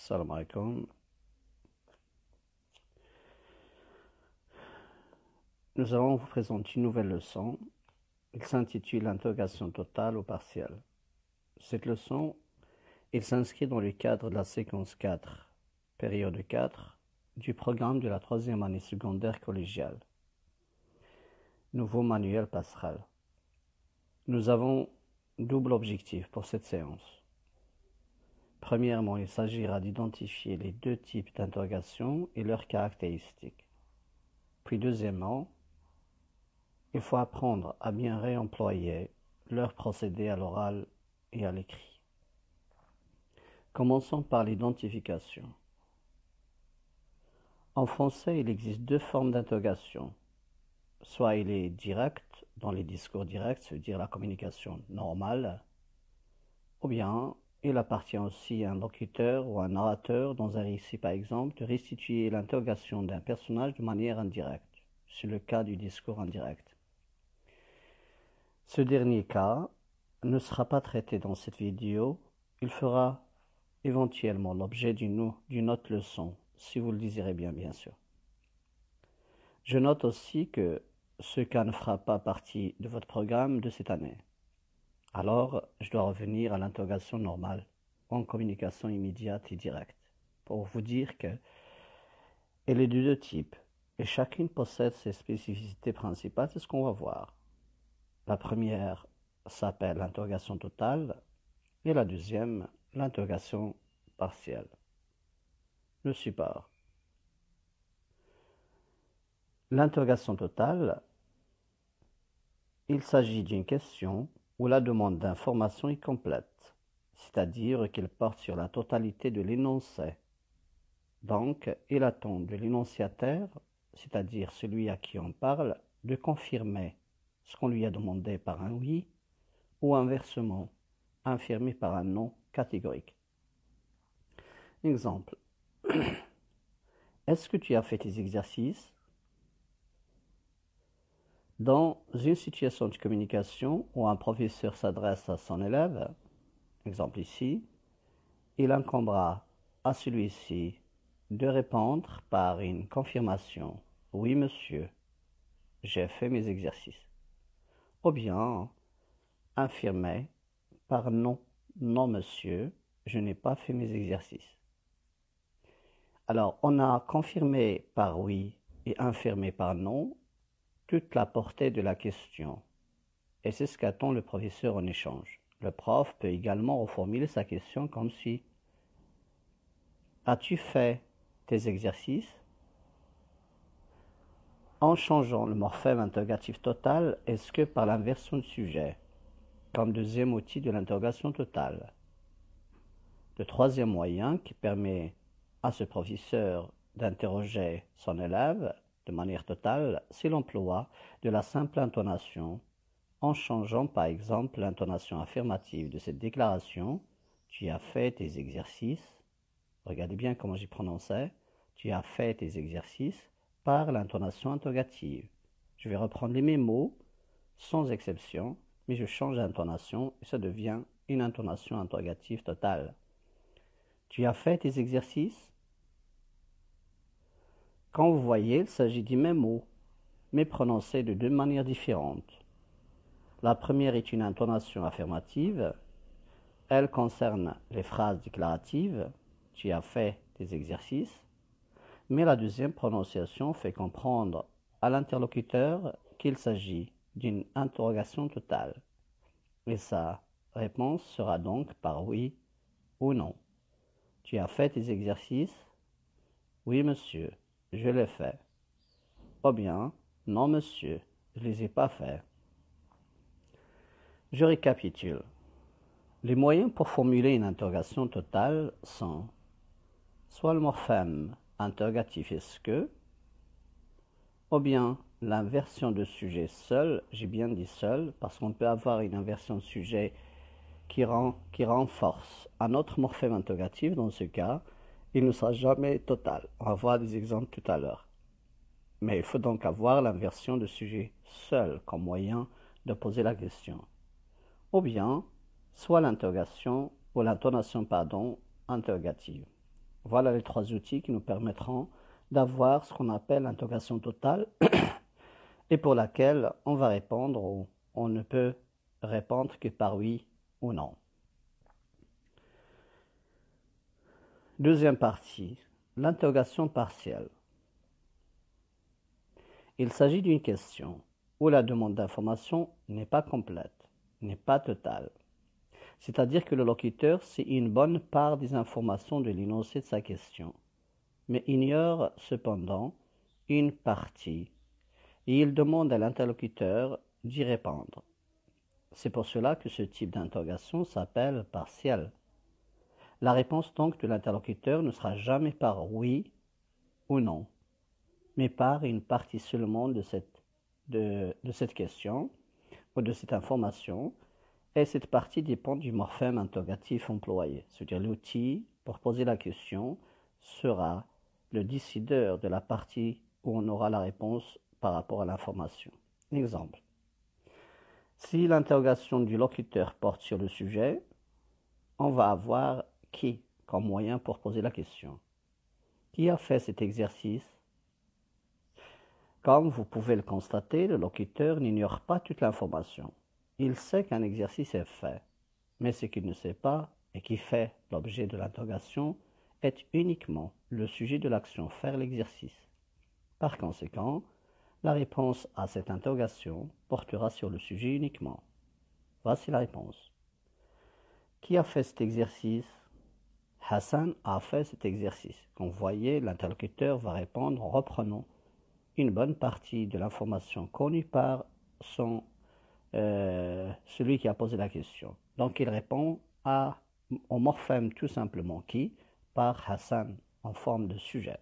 Salam alaikum. Nous allons vous présenter une nouvelle leçon. Elle s'intitule Interrogation totale ou partielle. Cette leçon, elle s'inscrit dans le cadre de la séquence 4, période 4, du programme de la 3e année secondaire collégiale. Nouveau manuel passerelle. Nous avons double objectif pour cette séance. Premièrement, il s'agira d'identifier les deux types d'interrogation et leurs caractéristiques. Puis deuxièmement, il faut apprendre à bien réemployer leurs procédés à l'oral et à l'écrit. Commençons par l'identification. En français, il existe deux formes d'interrogation. Soit il est direct, dans les discours directs, c'est-à-dire la communication normale, ou bien il appartient aussi à un locuteur ou à un narrateur, dans un récit par exemple, de restituer l'interrogation d'un personnage de manière indirecte. C'est le cas du discours indirect. Ce dernier cas ne sera pas traité dans cette vidéo. Il fera éventuellement l'objet d'une autre leçon, si vous le désirez bien sûr. Je note aussi que ce cas ne fera pas partie de votre programme de cette année. Alors, je dois revenir à l'interrogation normale, en communication immédiate et directe, pour vous dire qu'elle est de deux types, et chacune possède ses spécificités principales, c'est ce qu'on va voir. La première s'appelle l'interrogation totale, et la deuxième, l'interrogation partielle. Le support. L'interrogation totale, il s'agit d'une question où la demande d'information est complète, c'est-à-dire qu'elle porte sur la totalité de l'énoncé. Donc, il attend de l'énonciataire, c'est-à-dire celui à qui on parle, de confirmer ce qu'on lui a demandé par un oui, ou inversement, affirmé par un non catégorique. Exemple. Est-ce que tu as fait tes exercices? Dans une situation de communication où un professeur s'adresse à son élève, exemple ici, il incombera à celui-ci de répondre par une confirmation « Oui, monsieur, j'ai fait mes exercices » ou bien affirmer par « Non, non, monsieur, je n'ai pas fait mes exercices ». Alors, on a confirmé par « oui » et affirmé par « non » toute la portée de la question. Et c'est ce qu'attend le professeur en échange. Le prof peut également reformuler sa question comme suit. As-tu fait tes exercices? En changeant le morphème interrogatif total, est-ce que par l'inversion de sujet, comme deuxième outil de l'interrogation totale. Le troisième moyen qui permet à ce professeur d'interroger son élève de manière totale, c'est l'emploi de la simple intonation en changeant par exemple l'intonation affirmative de cette déclaration. Tu as fait tes exercices. Regardez bien comment j'y prononçais. Tu as fait tes exercices par l'intonation interrogative. Je vais reprendre les mêmes mots sans exception, mais je change d'intonation et ça devient une intonation interrogative totale. Tu as fait tes exercices? Quand vous voyez, il s'agit du même mot, mais prononcé de deux manières différentes. La première est une intonation affirmative. Elle concerne les phrases déclaratives. Tu as fait tes exercices. Mais la deuxième prononciation fait comprendre à l'interlocuteur qu'il s'agit d'une interrogation totale. Et sa réponse sera donc par oui ou non. Tu as fait tes exercices? Oui, monsieur, je l'ai fait. Ou bien, non, monsieur, je ne les ai pas faits. Je récapitule. Les moyens pour formuler une interrogation totale sont soit le morphème interrogatif est-ce que, ou bien l'inversion de sujet seul, j'ai bien dit seul, parce qu'on peut avoir une inversion de sujet qui renforce un autre morphème interrogatif. Dans ce cas, il ne sera jamais total. On va voir des exemples tout à l'heure. Mais il faut donc avoir l'inversion de sujet seul comme moyen de poser la question. Ou bien, soit l'interrogation ou l'intonation, interrogative. Voilà les trois outils qui nous permettront d'avoir ce qu'on appelle l'interrogation totale et pour laquelle on va répondre ou on ne peut répondre que par oui ou non. Deuxième partie, l'interrogation partielle. Il s'agit d'une question où la demande d'information n'est pas complète, n'est pas totale. C'est-à-dire que le locuteur sait une bonne part des informations de l'énoncé de sa question, mais ignore cependant une partie, et il demande à l'interlocuteur d'y répondre. C'est pour cela que ce type d'interrogation s'appelle partielle. La réponse donc de l'interlocuteur ne sera jamais par oui ou non, mais par une partie seulement de cette question ou de cette information, et cette partie dépend du morphème interrogatif employé. C'est-à-dire l'outil pour poser la question sera le décideur de la partie où on aura la réponse par rapport à l'information. Exemple. Si l'interrogation du locuteur porte sur le sujet, on va avoir qui comme moyen pour poser la question. Qui a fait cet exercice? Comme vous pouvez le constater, le locuteur n'ignore pas toute l'information. Il sait qu'un exercice est fait, mais ce qu'il ne sait pas et qui fait l'objet de l'interrogation est uniquement le sujet de l'action faire l'exercice. Par conséquent, la réponse à cette interrogation portera sur le sujet uniquement. Voici la réponse. Qui a fait cet exercice? Hassan a fait cet exercice. Comme vous voyez, l'interlocuteur va répondre en reprenant une bonne partie de l'information connue par celui qui a posé la question. Donc il répond au morphème tout simplement qui par Hassan en forme de sujet.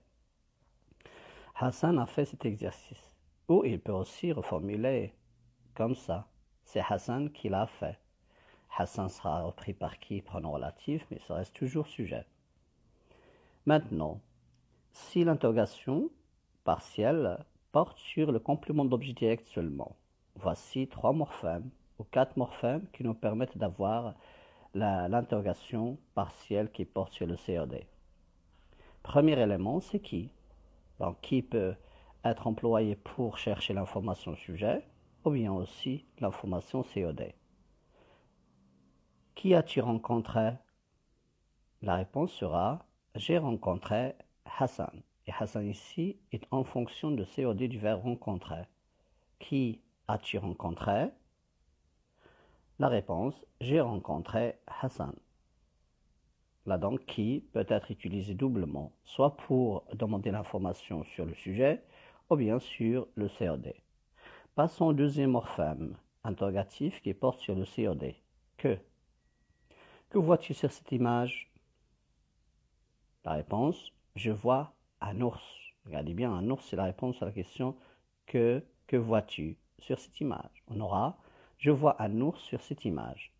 Hassan a fait cet exercice. Ou il peut aussi reformuler comme ça. C'est Hassan qui l'a fait. Hassan sera repris par qui, pronom relatif, mais ça reste toujours sujet. Maintenant, si l'interrogation partielle porte sur le complément d'objet direct seulement, voici 3 morphèmes ou 4 morphèmes qui nous permettent d'avoir l'interrogation partielle qui porte sur le COD. Premier élément, c'est qui. Donc, qui peut être employé pour chercher l'information sujet ou bien aussi l'information COD. Qui as-tu rencontré? La réponse sera j'ai rencontré Hassan. Et Hassan ici est en fonction de COD du verbe rencontrer. Qui as-tu rencontré? La réponse j'ai rencontré Hassan. Là donc, qui peut être utilisé doublement, soit pour demander l'information sur le sujet, ou bien sur le COD. Passons au deuxième morphème, interrogatif qui porte sur le COD. Que vois-tu sur cette image? La réponse, je vois un ours. Regardez bien, un ours, c'est la réponse à la question que vois-tu sur cette image? On aura, je vois un ours sur cette image.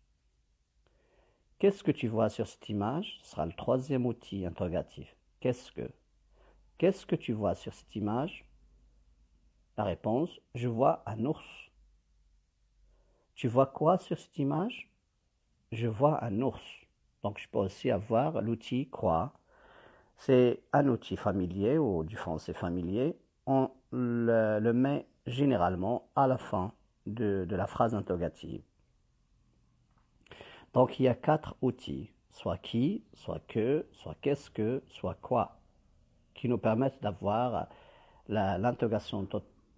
Qu'est-ce que tu vois sur cette image? Ce sera le troisième outil interrogatif. Qu'est-ce que tu vois sur cette image? La réponse, je vois un ours. Tu vois quoi sur cette image? Je vois un ours. Donc je peux aussi avoir l'outil quoi. C'est un outil familier ou du français familier. On le met généralement à la fin de la phrase interrogative. Donc il y a 4 outils, soit qui, soit que, soit qu'est-ce que, soit quoi, qui nous permettent d'avoir l'interrogation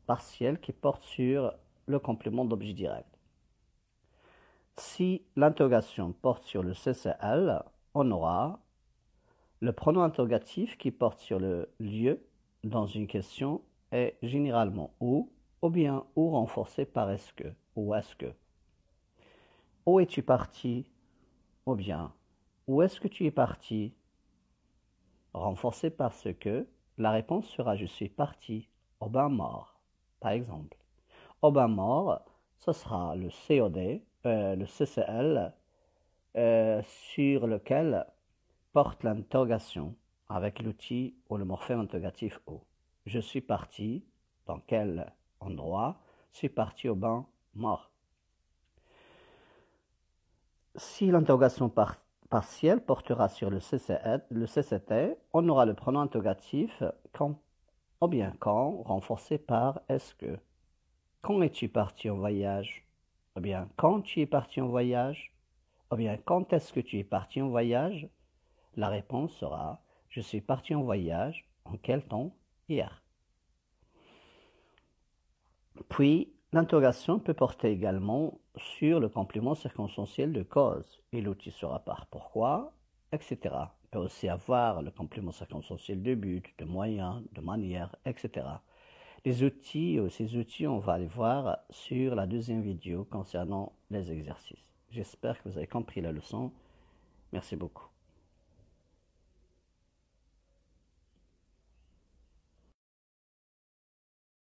partielle qui porte sur le complément d'objet direct. Si l'interrogation porte sur le CCL, on aura le pronom interrogatif qui porte sur le lieu dans une question est généralement où, ou bien où renforcé par est-ce que, ou est-ce que. Où es-tu parti? Ou bien, où est-ce que tu es parti? Renforcé parce que la réponse sera je suis parti au bain mort, par exemple. Au bain mort, ce sera le COD, le CCL, sur lequel porte l'interrogation avec l'outil ou le morphème interrogatif où. Je suis parti dans quel endroit? Je suis parti au bain mort. Si l'interrogation partiel portera sur le CCT. On aura le pronom interrogatif quand, ou bien quand, renforcé par est-ce que. Quand es-tu parti en voyage? Ou bien quand tu es parti en voyage? Ou bien quand est-ce que tu es parti en voyage? La réponse sera je suis parti en voyage. En quel temps? Hier. Puis, l'interrogation peut porter également sur le complément circonstanciel de cause, et l'outil sera par pourquoi, etc. Il peut aussi avoir le complément circonstanciel de but, de moyen, de manière, etc. Les outils, ces outils, on va les voir sur la deuxième vidéo concernant les exercices. J'espère que vous avez compris la leçon. Merci beaucoup.